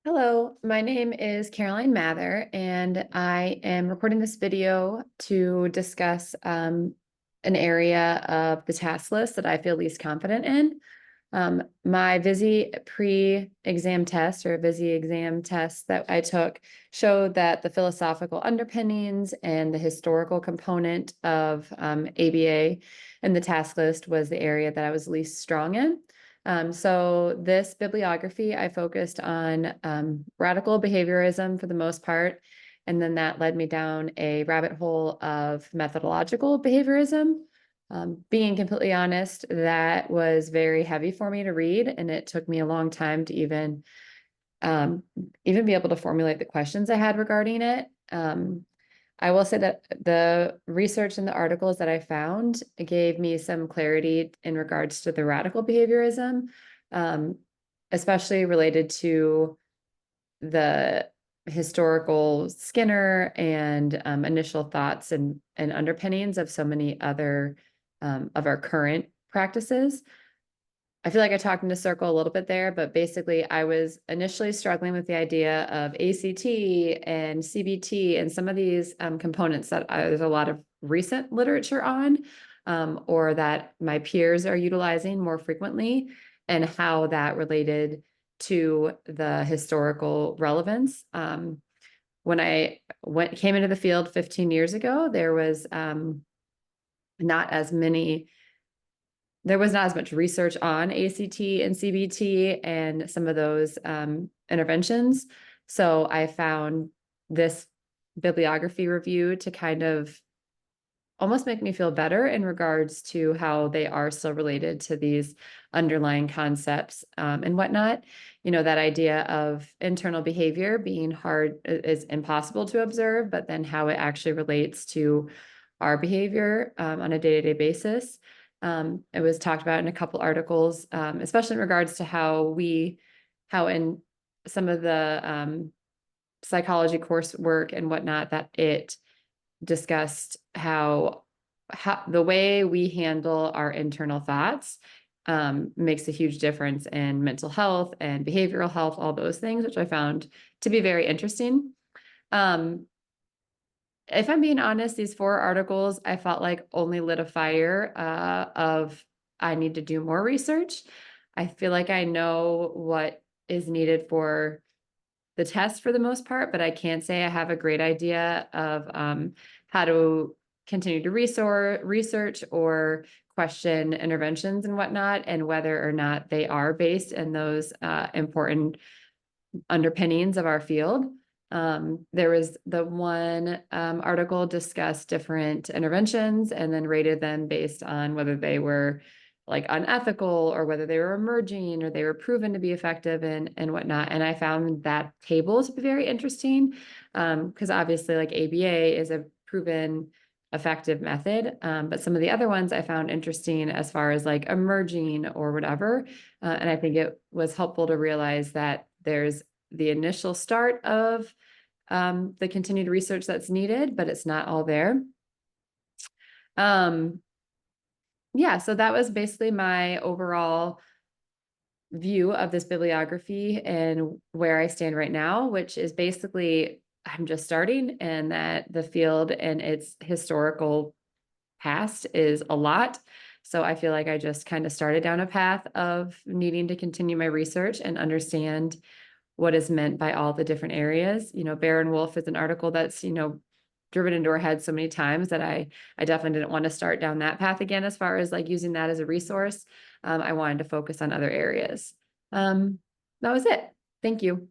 Hello, my name is Caroline Mather, and I am recording this video to discuss an area of the task list that I feel least confident in. My Visi pre-exam test or Visi exam test that I took showed that the philosophical underpinnings and the historical component of ABA and the task list was the area that I was least strong in. So this bibliography, I focused on radical behaviorism for the most part, and then that led me down a rabbit hole of methodological behaviorism. Being completely honest, that was very heavy for me to read, and it took me a long time to even be able to formulate the questions I had regarding it. I will say that the research and the articles that I found gave me some clarity in regards to the radical behaviorism, especially related to the historical Skinner and initial thoughts and underpinnings of so many other of our current practices. I feel like I talked in a circle a little bit there, but basically I was initially struggling with the idea of ACT and CBT and some of these components that there's a lot of recent literature on, or that my peers are utilizing more frequently, and how that related to the historical relevance. When I came into the field 15 years ago, there was not as much research on ACT and CBT and some of those interventions. So I found this bibliography review to kind of almost make me feel better in regards to how they are still related to these underlying concepts and whatnot. You know, that idea of internal behavior being hard is impossible to observe, but then how it actually relates to our behavior on a day-to-day basis. It was talked about in a couple articles, especially in regards to how in some of the psychology coursework and whatnot, that it discussed how the way we handle our internal thoughts makes a huge difference in mental health and behavioral health, all those things, which I found to be very interesting. If I'm being honest, these 4 articles, I felt like only lit a fire of I need to do more research. I feel like I know what is needed for the test for the most part, but I can't say I have a great idea of how to continue to research or question interventions and whatnot, and whether or not they are based in those important underpinnings of our field. There was the one article discussed different interventions and then rated them based on whether they were like unethical or whether they were emerging or they were proven to be effective and whatnot. And I found that table to be very interesting because obviously like ABA is a proven effective method. But some of the other ones I found interesting as far as like emerging or whatever. And I think it was helpful to realize that there's the initial start of the continued research that's needed, but it's not all there. Yeah, so that was basically my overall view of this bibliography and where I stand right now, which is basically I'm just starting, and that the field and its historical past is a lot. So I feel like I just kind of started down a path of needing to continue my research and understand what is meant by all the different areas. You know, Bear and Wolf is an article that's, you know, driven into our head so many times that I definitely didn't want to start down that path again as far as like using that as a resource. I wanted to focus on other areas. That was it. Thank you.